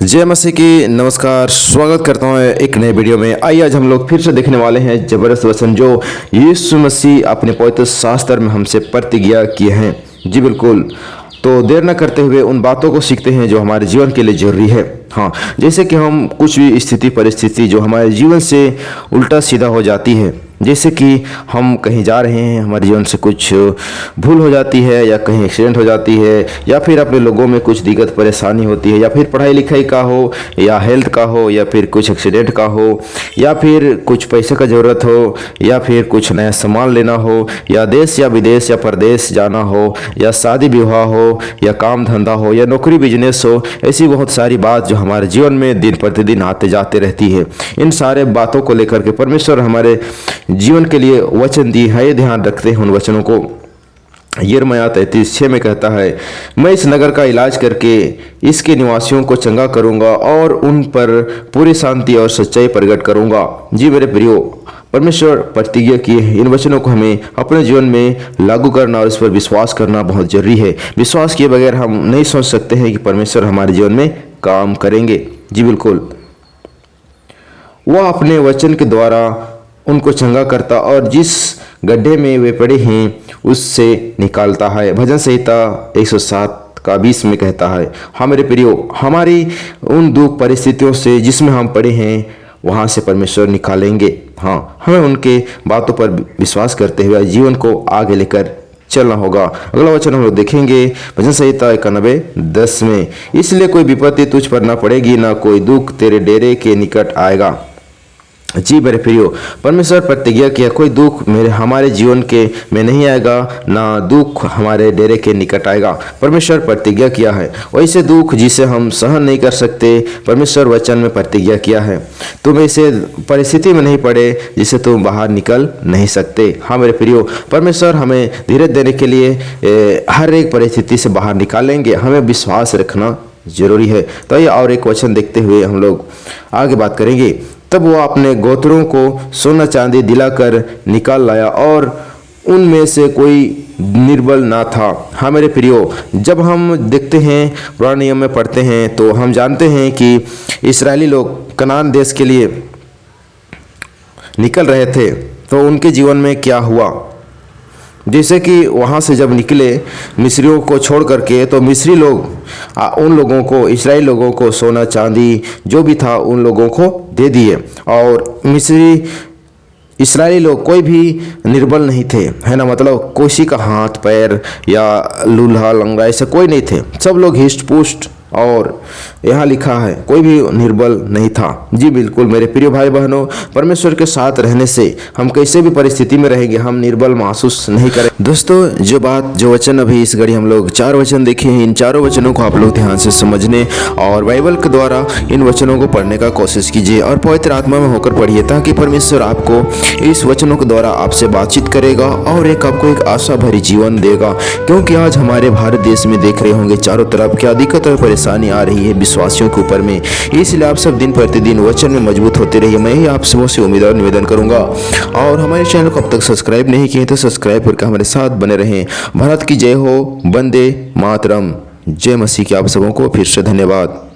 जय मसीह की नमस्कार। स्वागत करता हूँ एक नए वीडियो में। आइए आज हम लोग फिर से देखने वाले हैं जबरदस्त वचन जो यीशु मसीह अपने पवित्र शास्त्र में हमसे प्रतिज्ञा किए हैं। जी बिल्कुल, तो देर न करते हुए उन बातों को सीखते हैं जो हमारे जीवन के लिए जरूरी है। हाँ, जैसे कि हम कुछ भी स्थिति परिस्थिति जो हमारे जीवन से उल्टा सीधा हो जाती है, जैसे कि हम कहीं जा रहे हैं, हमारे जीवन से कुछ भूल हो जाती है, या कहीं एक्सीडेंट हो जाती है, या फिर अपने लोगों में कुछ दिक्कत परेशानी होती है, या फिर पढ़ाई लिखाई का हो, या हेल्थ का हो, या फिर कुछ एक्सीडेंट का हो, या फिर कुछ पैसे का ज़रूरत हो, या फिर कुछ नया सामान लेना हो, या देश या विदेश या परदेश जाना हो, या शादी विवाह हो, या काम धंधा हो, या नौकरी बिजनेस हो। ऐसी बहुत सारी बात जो हमारे जीवन में दिन प्रतिदिन आते जाते रहती है। इन सारे बातों को लेकर के परमेश्वर हमारे जीवन के लिए वचन दी है। ध्यान रखते हैं उन वचनों को। यिर्मयाह 33:6 में कहता है, मैं इस नगर का इलाज करके इसके निवासियों को चंगा करूंगा और उन पर पूरी शांति और सच्चाई प्रकट करूंगा। जी मेरे प्रियो, परमेश्वर प्रतिज्ञा किए हैं। इन वचनों को हमें अपने जीवन में लागू करना और इस पर विश्वास करना बहुत जरूरी है। विश्वास किए बगैर हम नहीं सोच सकते हैं कि परमेश्वर हमारे जीवन में काम करेंगे। जी बिल्कुल, वह अपने वचन के द्वारा उनको चंगा करता और जिस गड्ढे में वे पड़े हैं उससे निकालता है। भजन संहिता 107:20 में कहता है, हाँ मेरे प्रियो, हमारी उन दुख परिस्थितियों से जिसमें हम पड़े हैं वहाँ से परमेश्वर निकालेंगे। हाँ, हमें उनके बातों पर विश्वास करते हुए जीवन को आगे लेकर चलना होगा। अगला वचन हम लोग देखेंगे भजन संहिता 91:10 में, इसलिए कोई विपत्ति तुझ पर न पड़ेगी, ना कोई दुख तेरे डेरे के निकट आएगा। जी मेरे प्रियो, परमेश्वर प्रतिज्ञा किया, कोई दुख हमारे जीवन के में नहीं आएगा, ना दुख हमारे डेरे के निकट आएगा। परमेश्वर प्रतिज्ञा किया है। वैसे दुख जिसे हम सहन नहीं कर सकते, परमेश्वर वचन में प्रतिज्ञा किया है। तुम ऐसे परिस्थिति में नहीं पड़े जिसे तुम बाहर निकल नहीं सकते। हाँ मेरे प्रियो, परमेश्वर हमें धीरज देने के लिए हर एक परिस्थिति से बाहर निकालेंगे। हमें विश्वास रखना जरूरी है। तो ये और एक वचन देखते हुए हम लोग आगे बात करेंगे। तब वो अपने गोत्रों को सोना चांदी दिलाकर निकाल लाया और उनमें से कोई निर्बल ना था। हाँ मेरे प्रियो, जब हम देखते हैं पुराने नियम में पढ़ते हैं तो हम जानते हैं कि इस्राएली लोग कनान देश के लिए निकल रहे थे, तो उनके जीवन में क्या हुआ। जैसे कि वहाँ से जब निकले मिस्रियों को छोड़ करके, तो मिस्री लोग उन लोगों को, इस्राएल लोगों को सोना चांदी जो भी था उन लोगों को दे दिए। और मिस्री इस्राएली लोग कोई भी निर्बल नहीं थे, है ना, मतलब किसी का हाथ पैर या लूल्हा लंगड़ा ऐसे कोई नहीं थे। सब लोग हिष्ट पुष्ट, और यहाँ लिखा है कोई भी निर्बल नहीं था। जी बिल्कुल मेरे प्रिय भाई बहनों, परमेश्वर के साथ रहने से हम कैसे भी परिस्थिति में रहेंगे, हम निर्बल महसूस नहीं करें। दोस्तों, जो वचन अभी इस घड़ी हम लोग 4 वचन देखे हैं, इन चारों वचनों को आप लोग ध्यान से समझने और बाइबल के द्वारा इन वचनों को पढ़ने का कोशिश कीजिए और पवित्र आत्मा में होकर पढ़िए, ताकि परमेश्वर आपको इस वचनों के द्वारा आपसे बातचीत करेगा और आपको एक आशा भरी जीवन देगा। क्योंकि आज हमारे भारत देश में देख रहे होंगे चारों तरफ क्या दिक्कत और परेशानी आ रही है विश्वासियों के ऊपर में। इसलिए आप सब दिन प्रतिदिन वचन में मजबूत होते रहिए। मैं ही आप सबों से उम्मीद और निवेदन करूंगा। और हमारे चैनल को अब तक सब्सक्राइब नहीं किए तो सब्सक्राइब करके हमारे साथ बने रहें। भारत की जय हो, वंदे मातरम। जय मसीह की आप सबों को फिर से धन्यवाद।